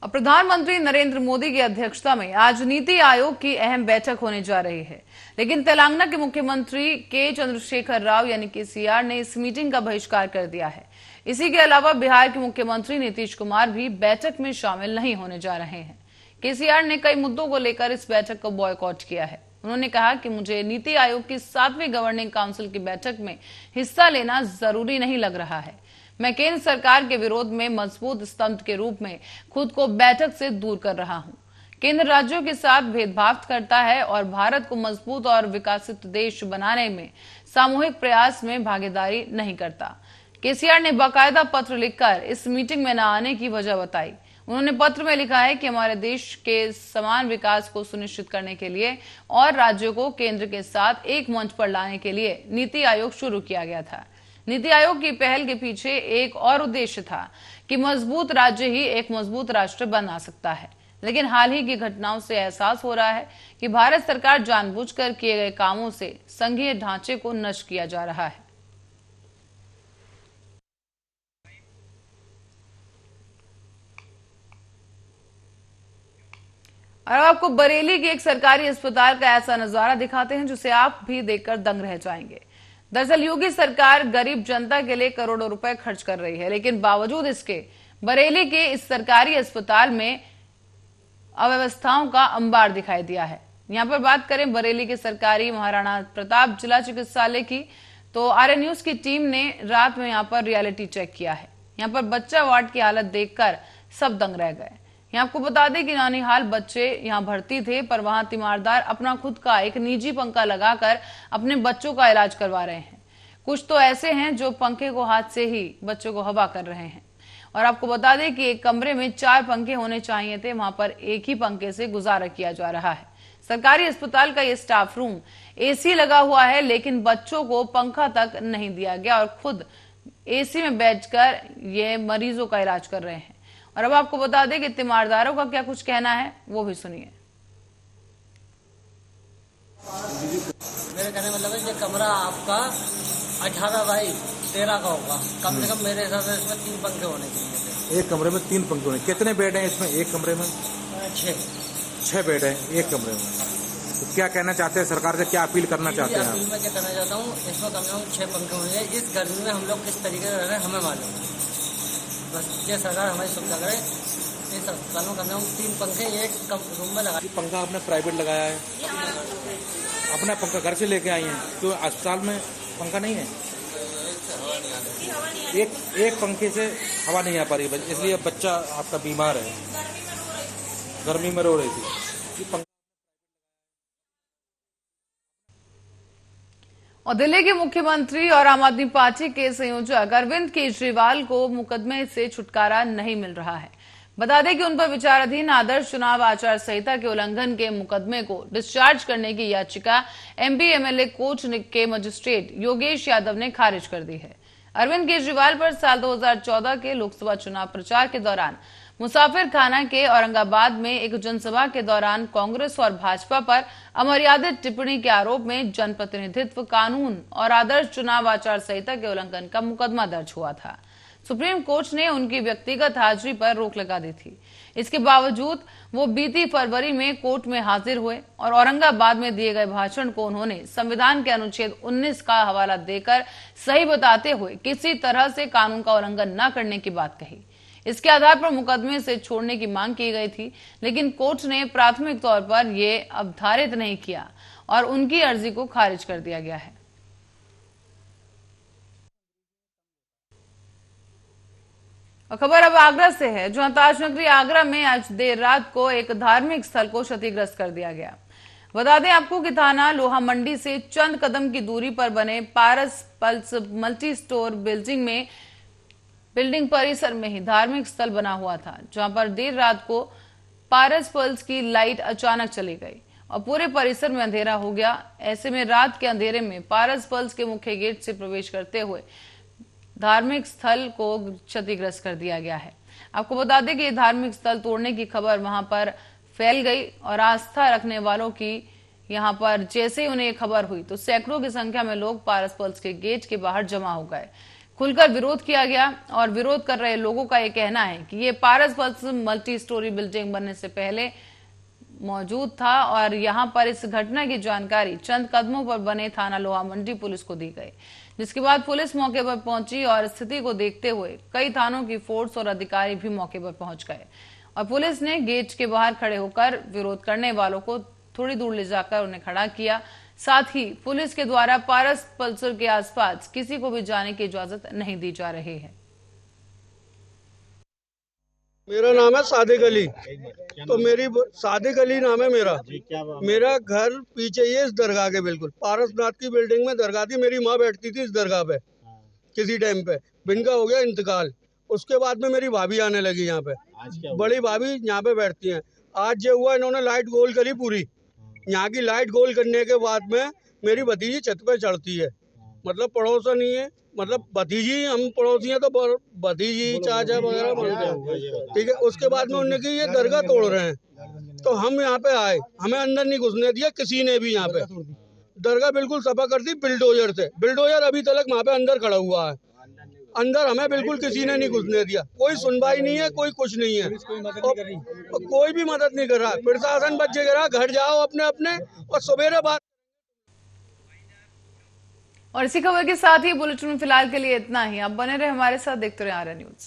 अब प्रधानमंत्री नरेंद्र मोदी की अध्यक्षता में आज नीति आयोग की अहम बैठक होने जा रही है, लेकिन तेलंगाना के मुख्यमंत्री के चंद्रशेखर राव यानी केसीआर ने इस मीटिंग का बहिष्कार कर दिया है। इसी के अलावा बिहार के मुख्यमंत्री नीतीश कुमार भी बैठक में शामिल नहीं होने जा रहे हैं। केसीआर ने कई मुद्दों को लेकर इस बैठक को बॉयकॉट किया है। उन्होंने कहा कि मुझे नीति आयोग की 7वीं गवर्निंग काउंसिल की बैठक में हिस्सा लेना जरूरी नहीं लग रहा है। मैं केंद्र सरकार के विरोध में मजबूत स्तंभ के रूप में खुद को बैठक से दूर कर रहा हूं। केंद्र राज्यों के साथ भेदभाव करता है और भारत को मजबूत और विकसित देश बनाने में सामूहिक प्रयास में भागीदारी नहीं करता। केसीआर ने बाकायदा पत्र लिखकर इस मीटिंग में न आने की वजह बताई। उन्होंने पत्र में लिखा है कि हमारे देश के समान विकास को सुनिश्चित करने के लिए और राज्यों को केंद्र के साथ एक मंच पर लाने के लिए नीति आयोग शुरू किया गया था। नीति आयोग की पहल के पीछे एक और उद्देश्य था कि मजबूत राज्य ही एक मजबूत राष्ट्र बना सकता है, लेकिन हाल ही की घटनाओं से एहसास हो रहा है कि भारत सरकार जानबूझकर किए गए कामों से संघीय ढांचे को नष्ट किया जा रहा है। और आपको बरेली के एक सरकारी अस्पताल का ऐसा नजारा दिखाते हैं जिसे आप भी देखकर दंग रह जाएंगे। दरअसल योगी सरकार गरीब जनता के लिए करोड़ों रुपए खर्च कर रही है, लेकिन बावजूद इसके बरेली के इस सरकारी अस्पताल में अव्यवस्थाओं का अंबार दिखाई दिया है। यहां पर बात करें बरेली के सरकारी महाराणा प्रताप जिला चिकित्सालय की, तो आर्य न्यूज की टीम ने रात में यहां पर रियलिटी चेक किया है। यहां पर बच्चा वार्ड की हालत देखकर सब दंग रह गए। यहाँ आपको बता दें कि नानीहाल बच्चे यहाँ भर्ती थे, पर वहां तीमारदार अपना खुद का एक निजी पंखा लगाकर अपने बच्चों का इलाज करवा रहे हैं। कुछ तो ऐसे हैं जो पंखे को हाथ से ही बच्चों को हवा कर रहे हैं। और आपको बता दें कि एक कमरे में 4 पंखे होने चाहिए थे, वहां पर एक ही पंखे से गुजारा किया जा रहा है। सरकारी अस्पताल का ये स्टाफ रूम एसी लगा हुआ है, लेकिन बच्चों को पंखा तक नहीं दिया गया और खुद एसी में बैठकर ये मरीजों का इलाज कर रहे हैं। और अब आपको बता दें कि तीमारदारों का क्या कुछ कहना है, वो भी सुनिए। मेरे कहने मतलब है ये कमरा आपका 18 बाई 13 का होगा, कम से कम मेरे हिसाब से इसमें 3 पंखे होने चाहिए। एक कमरे में 3 पंखे होने। कितने बेड हैं इसमें एक कमरे में? 6 बेड हैं एक कमरे में। तो क्या कहना चाहते हैं, सरकार से क्या अपील करना चाहते हैं? अपील मैं क्या करना चाहता हूँ, इसमें कम से कम 6 पंखे होने चाहिए। इस गर्मी में हम लोग किस तरीके से रह रहे हैं हमें मालूम है, बस ये सरकार हमारी सुविधा करे। इस अस्पताल में कम से कम 3 पंखे एक रूम में लगा। पंखा आपने प्राइवेट लगाया है, अपना पंखा घर से लेके आई हैं, तो अस्पताल में पंखा नहीं है? एक पंखे से हवा नहीं आ पा रही, इसलिए बच्चा आपका बीमार है, गर्मी में रो रही थी। और दिल्ली के मुख्यमंत्री और आम आदमी पार्टी के संयोजक अरविंद केजरीवाल को मुकदमे से छुटकारा नहीं मिल रहा है। बता दें कि उन पर विचाराधीन आदर्श चुनाव आचार संहिता के उल्लंघन के मुकदमे को डिस्चार्ज करने की याचिका एमपी एमएलए कोच के मजिस्ट्रेट योगेश यादव ने खारिज कर दी है। अरविंद केजरीवाल पर साल 2014 के लोकसभा चुनाव प्रचार के दौरान मुसाफिर खाना के औरंगाबाद में एक जनसभा के दौरान कांग्रेस और भाजपा पर अमर्यादित टिप्पणी के आरोप में जनप्रतिनिधित्व कानून और आदर्श चुनाव आचार संहिता के उल्लंघन का मुकदमा दर्ज हुआ था। सुप्रीम कोर्ट ने उनकी व्यक्तिगत हाजिरी पर रोक लगा दी थी। इसके बावजूद वो बीती फरवरी में कोर्ट में हाजिर हुए और औरंगाबाद में दिए गए भाषण को उन्होंने संविधान के अनुच्छेद 19 का हवाला देकर सही बताते हुए किसी तरह से कानून का उल्लंघन न करने की बात कही। इसके आधार पर मुकदमे से छोड़ने की मांग की गई थी, लेकिन कोर्ट ने प्राथमिक तौर पर यह अवधारित नहीं किया और उनकी अर्जी को खारिज कर दिया गया है। और खबर अब आगरा से है, जहां ताजनगरी आगरा में आज देर रात को एक धार्मिक स्थल को क्षतिग्रस्त कर दिया गया। बता दें आपको कि थाना लोहा मंडी से चंद कदम की दूरी पर बने पारस पल्स मल्टी स्टोर बिल्डिंग परिसर में ही धार्मिक स्थल बना हुआ था, जहां पर देर रात को पारस पल्स की लाइट अचानक चली गई और पूरे परिसर में अंधेरा हो गया। ऐसे में रात के अंधेरे में पारस पल्स के मुख्य गेट से प्रवेश करते हुए धार्मिक स्थल को क्षतिग्रस्त कर दिया गया है। आपको बता दें कि धार्मिक स्थल तोड़ने की खबर वहां पर फैल गई और आस्था रखने वालों की यहां पर जैसे ही उन्हें खबर हुई तो सैकड़ों की संख्या में लोग पारस पल्स के गेट के बाहर जमा हो गए। खुलकर विरोध किया गया और विरोध कर रहे लोगों का यह कहना है कि ये पारस पल्स मल्टी स्टोरी बिल्डिंग बनने से पहले मौजूद था और यहां पर इस घटना की जानकारी चंद कदमों पर बने थाना लोहा मंडी पुलिस को दी गई, जिसके बाद पुलिस मौके पर पहुंची और स्थिति को देखते हुए कई थानों की फोर्स और अधिकारी भी मौके पर पहुंच गए और पुलिस ने गेट के बाहर खड़े होकर विरोध करने वालों को थोड़ी दूर ले जाकर उन्हें खड़ा किया। साथ ही पुलिस के द्वारा पारस पल्सर के आसपास किसी को भी जाने की इजाजत नहीं दी जा रही है। मेरा नाम है सादिक अली। तो मेरी सादिक अली नाम है मेरा घर पीछे ही है इस दरगाह के बिल्कुल पारसनाथ की बिल्डिंग में दरगाह थी। मेरी माँ बैठती थी इस दरगाह पे किसी टाइम पे। इनका हो गया इंतकाल, उसके बाद में मेरी भाभी आने लगी यहाँ पे। बड़ी भाभी यहाँ पे बैठती हैं। आज जो हुआ, इन्होंने लाइट गोल करी पूरी। यहाँ की लाइट गोल करने के बाद में मेरी भतीजी छत पे चढ़ती है, मतलब पड़ोसन ही है, मतलब भतीजी, हम पड़ोसी हैं तो भतीजी चाचा वगैरह बनते हैं, ठीक है। उसके बाद में उन्होंने की ये दरगाह तोड़ रहे हैं, तो हम यहाँ पे आए, हमें अंदर नहीं घुसने दिया किसी ने भी। यहाँ पे दरगाह बिल्कुल सफा कर दी बिल्डोजर से। बिल्डोजर अभी तक वहाँ पे अंदर खड़ा हुआ है। अंदर हमें बिल्कुल किसी ने नहीं घुसने दिया। कोई सुनवाई नहीं है, कोई कुछ नहीं है, और कोई भी मदद नहीं कर रहा। प्रशासन बच्चे कह रहा घर जाओ अपने अपने और सवेरे बात। और इसी खबर के साथ ही बुलेटिन में फिलहाल के लिए इतना ही। अब बने रहे हमारे साथ, देखते रहे आर्या न्यूज।